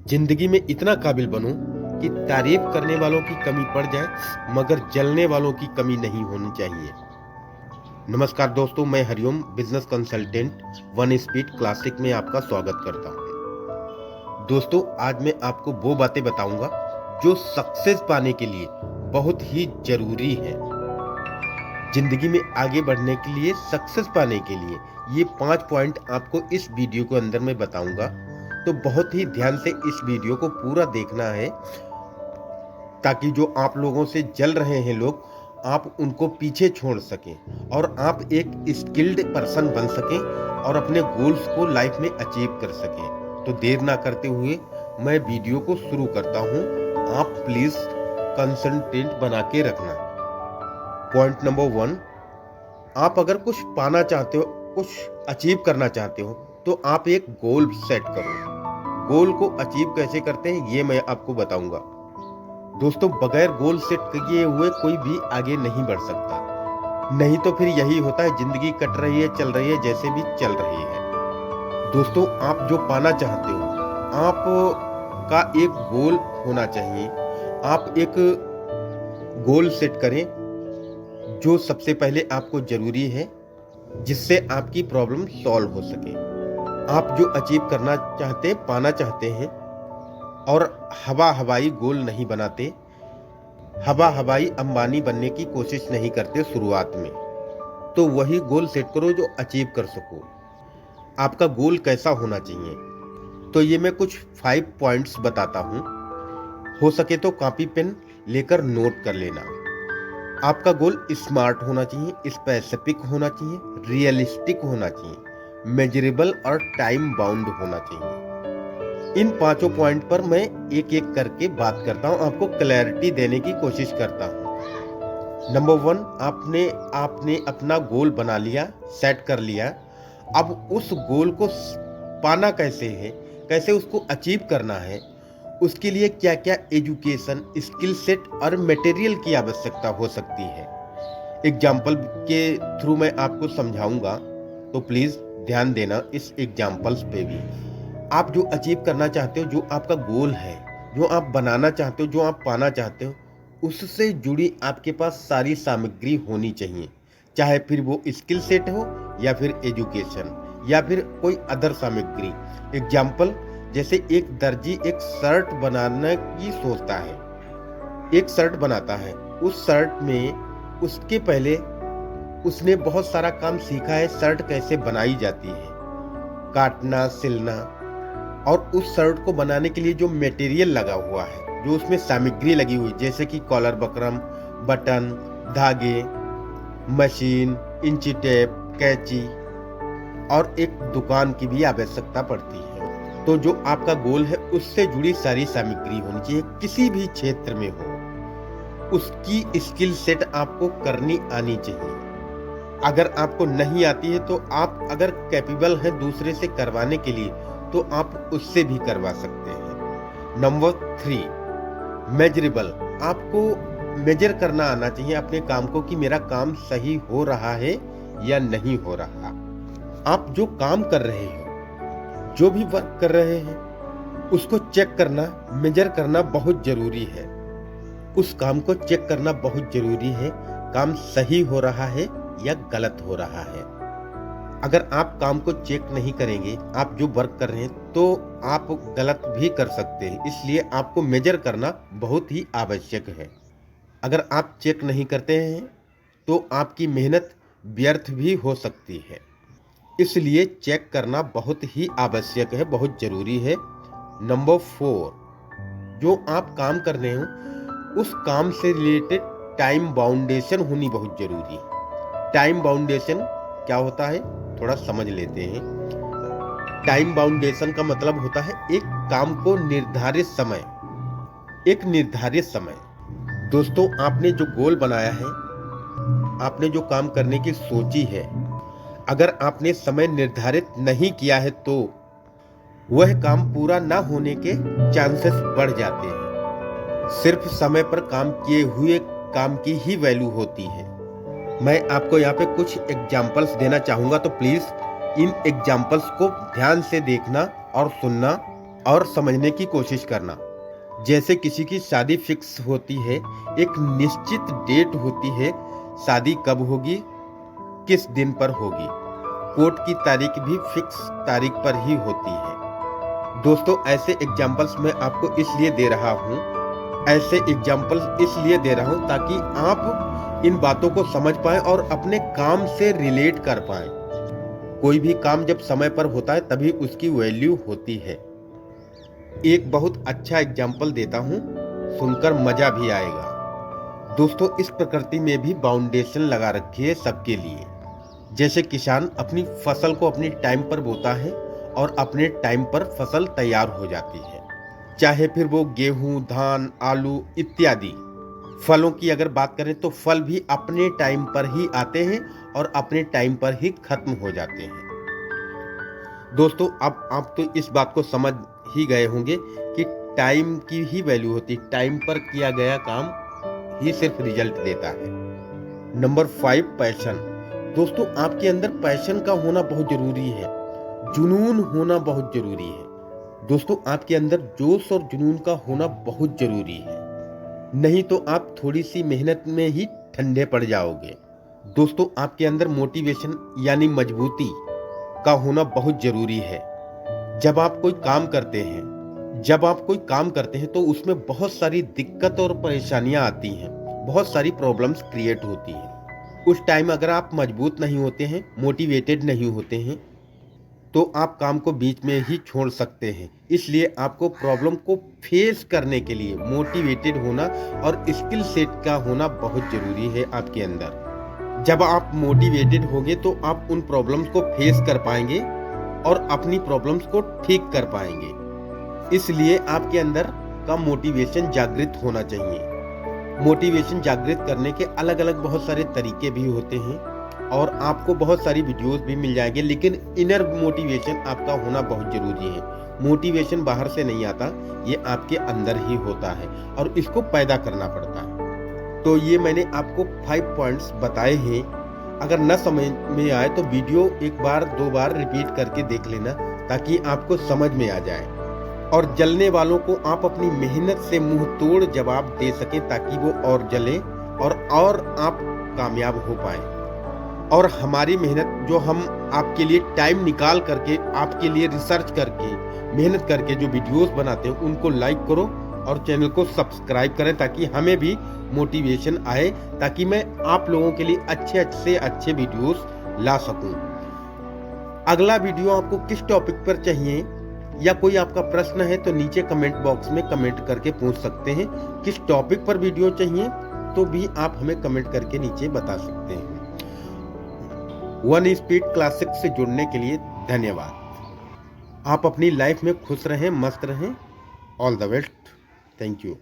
जिंदगी में इतना काबिल बनो कि तारीफ करने वालों की कमी पड़ जाए मगर जलने वालों की कमी नहीं होनी चाहिए। नमस्कार दोस्तों, मैं Hariom business consultant one speed classic में आपका स्वागत करता हूं। दोस्तों, आज मैं आपको वो बातें बताऊंगा जो सक्सेस पाने के लिए बहुत ही जरूरी है। जिंदगी में आगे बढ़ने के लिए, सक्सेस पाने के लिए ये 5 पॉइंट आपको इस वीडियो के अंदर मैं बताऊंगा। तो बहुत ही ध्यान से इस वीडियो को पूरा देखना है ताकि जो आप लोगों से जल रहे हैं लोग, आप उनको पीछे छोड़ सकें और आप एक स्किल्ड पर्सन बन सकें और अपने गोल्स को लाइफ में अचीव कर सकें। तो देर ना करते हुए मैं वीडियो को शुरू करता हूं। आप प्लीज कंसंट्रेट बना के रखना। पॉइंट नंबर 1, आप अगर कुछ पाना चाहते हो, कुछ अचीव करना चाहते हो, तो आप एक गोल सेट करो। गोल को अचीव कैसे करते हैं ये मैं आपको बताऊंगा। दोस्तों, बगैर गोल सेट किए हुए कोई भी आगे नहीं बढ़ सकता। नहीं तो फिर यही होता है, जिंदगी कट रही है, चल रही है, जैसे भी चल रही है। दोस्तों, आप जो पाना चाहते हो, आप का एक गोल होना चाहिए। आप एक गोल सेट करें जो सबसे पहले आपको जरूरी है, जिससे आपकी प्रॉब्लम सॉल्व हो सके। आप जो अचीव करना चाहते हैं, पाना चाहते हैं, और हवाई गोल नहीं बनाते, हवाई अंबानी बनने की कोशिश नहीं करते शुरुआत में, तो वही गोल सेट करो जो अचीव कर सको। आपका गोल कैसा होना चाहिए, तो ये मैं कुछ 5 पॉइंट्स बताता हूं। हो सके तो कॉपी पेन लेकर नोट कर लेना। आपका गोल स्मार्ट होना चाहिए, स्पेसिफिक होना चाहिए, रियलिस्टिक होना चाहिए, मेजरेबल और टाइम बाउंड होना चाहिए। इन 5 पॉइंट पर मैं एक एक करके बात करता हूं, आपको क्लैरिटी देने की कोशिश करता हूं। नंबर 1, आपने अपना गोल बना लिया, सेट कर लिया। अब उस गोल को पाना कैसे है, कैसे उसको अचीव करना है, उसके लिए क्या क्या एजुकेशन, स्किल सेट और मटेरियल की आवश्यकता हो सकती है, एग्जाम्पल के थ्रू मैं आपको समझाऊंगा। तो प्लीज ध्यान देना इस एग्जाम्पल्स पे भी। आप जो अचीव करना चाहते हो, जो आपका गोल है, जो आप बनाना चाहते हो, जो आप पाना चाहते हो, उससे जुड़ी आपके पास सारी सामग्री होनी चाहिए। चाहे फिर वो स्किल सेट हो या फिर एजुकेशन या फिर कोई अदर सामग्री। एग्जाम्पल, जैसे एक दर्जी एक शर्ट बनाने की सोचता है, एक शर्ट बनाता है। उस शर्ट में उसके पहले उसने बहुत सारा काम सीखा है, शर्ट कैसे बनाई जाती है, काटना, सिलना, और उस शर्ट को बनाने के लिए जो मटेरियल लगा हुआ है, जो उसमें सामग्री लगी हुई, जैसे कि कॉलर बकरम, बटन, धागे, मशीन, इंची टेप, कैंची और एक दुकान की भी आवश्यकता पड़ती है। तो जो आपका गोल है, उससे जुड़ी सारी सामग्री होनी चाहिए। किसी भी क्षेत्र में हो, उसकी स्किल सेट आपको करनी आनी चाहिए। अगर आपको नहीं आती है तो आप अगर कैपेबल हैं दूसरे से करवाने के लिए, तो आप उससे भी करवा सकते हैं। Number 3, measurable. आपको मेजर करना आना चाहिए अपने काम को कि मेरा काम सही हो रहा है या नहीं हो रहा। आप जो काम कर रहे हो, जो भी वर्क कर रहे हैं, उसको चेक करना, मेजर करना बहुत जरूरी है। उस काम को चेक करना बहुत जरूरी है, काम सही हो रहा है या गलत हो रहा है। अगर आप काम को चेक नहीं करेंगे, आप जो वर्क कर रहे हैं, तो आप गलत भी कर सकते हैं। इसलिए आपको मेजर करना बहुत ही आवश्यक है। अगर आप चेक नहीं करते हैं तो आपकी मेहनत व्यर्थ भी हो सकती है। इसलिए चेक करना बहुत ही आवश्यक है, बहुत जरूरी है। नंबर 4, जो आप काम कर रहे हो, उस काम से रिलेटेड टाइम बाउंडेशन होनी बहुत जरूरी है। टाइम बाउंडेशन क्या होता है, थोड़ा समझ लेते हैं। टाइम बाउंडेशन का मतलब होता है एक काम को निर्धारित समय, एक निर्धारित समय। दोस्तों, आपने जो गोल बनाया है, आपने जो काम करने की सोची है, अगर आपने समय निर्धारित नहीं किया है तो वह काम पूरा ना होने के चांसेस बढ़ जाते हैं। सिर्फ समय पर काम किए हुए काम की ही वैल्यू होती है। मैं आपको यहाँ पे कुछ एग्जाम्पल्स देना चाहूंगा, तो प्लीज इन एग्जाम्पल्स को ध्यान से देखना और सुनना। और समझने की कोशिश करना। जैसे किसी की शादी फिक्स होती है, एक निश्चित डेट होती है, शादी कब होगी, किस दिन पर होगी, कोर्ट की तारीख भी फिक्स तारीख पर ही होती है। दोस्तों, ऐसे एग्जाम्पल्स मैं आपको इसलिए दे रहा हूँ ताकि आप इन बातों को समझ पाएं और अपने काम से रिलेट कर पाएं। कोई भी काम जब समय पर होता है तभी उसकी वैल्यू होती है। एक बहुत अच्छा एग्जाम्पल देता हूँ, सुनकर मजा भी आएगा। दोस्तों, इस प्रकृति में भी बाउंडेशन लगा रखी है सबके लिए। जैसे किसान अपनी फसल को अपनी टाइम पर बोता है और अपने टाइम पर फसल तैयार हो जाती है। चाहे फिर वो गेहूं, धान, आलू इत्यादि। फलों की अगर बात करें तो फल भी अपने टाइम पर ही आते हैं और अपने टाइम पर ही खत्म हो जाते हैं। दोस्तों, अब आप तो इस बात को समझ ही गए होंगे कि टाइम की ही वैल्यू होती है। टाइम पर किया गया काम ही सिर्फ रिजल्ट देता है। Number 5, passion. दोस्तों, आपके अंदर पैशन का होना बहुत जरूरी है, जुनून होना बहुत जरूरी है। दोस्तों, आपके अंदर जोश और जुनून का होना बहुत जरूरी है, नहीं तो आप थोड़ी सी मेहनत में ही ठंडे पड़ जाओगे। दोस्तों, आपके अंदर मोटिवेशन यानी मजबूती का होना बहुत जरूरी है। जब आप कोई काम करते हैं तो उसमें बहुत सारी दिक्कत और परेशानियां आती हैं, बहुत सारी प्रॉब्लम्स क्रिएट होती हैं। उस टाइम अगर आप मजबूत नहीं होते हैं, मोटिवेटेड नहीं होते हैं, तो आप काम को बीच में ही छोड़ सकते हैं। इसलिए आपको प्रॉब्लम को फेस करने के लिए मोटिवेटेड होना और स्किल सेट का होना बहुत जरूरी है आपके अंदर। जब आप मोटिवेटेड होंगे तो आप उन प्रॉब्लम्स को फेस कर पाएंगे और अपनी प्रॉब्लम्स को ठीक कर पाएंगे। इसलिए आपके अंदर का मोटिवेशन जागृत होना चाहिए। मोटिवेशन जागृत करने के अलग अलग बहुत सारे तरीके भी होते हैं और आपको बहुत सारी वीडियोस भी मिल जाएंगे, लेकिन इनर मोटिवेशन आपका होना बहुत जरूरी है। मोटिवेशन बाहर से नहीं आता, ये आपके अंदर ही होता है और इसको पैदा करना पड़ता है। तो ये मैंने आपको 5 पॉइंट्स बताए हैं। अगर न समझ में आए तो वीडियो एक बार 2 बार रिपीट करके देख लेना ताकि आपको समझ में आ जाए। और जलने वालों को आप अपनी मेहनत से मुंह तोड़ जवाब दे सकें ताकि वो और जले और आप कामयाब हो पाए। और हमारी मेहनत जो हम आपके लिए टाइम निकाल करके, आपके लिए रिसर्च करके, मेहनत करके जो वीडियोस बनाते हैं उनको लाइक करो और चैनल को सब्सक्राइब करें ताकि हमें भी मोटिवेशन आए, ताकि मैं आप लोगों के लिए अच्छे वीडियोस ला सकूं। अगला वीडियो आपको किस टॉपिक पर चाहिए या कोई आपका प्रश्न है तो नीचे कमेंट बॉक्स में कमेंट करके पूछ सकते हैं। किस टॉपिक पर वीडियो चाहिए तो भी आप हमें कमेंट करके नीचे बता सकते हैं। वन स्पीड क्लासिक से जुड़ने के लिए धन्यवाद। आप अपनी लाइफ में खुश रहें, मस्त रहें। All the best. Thank you.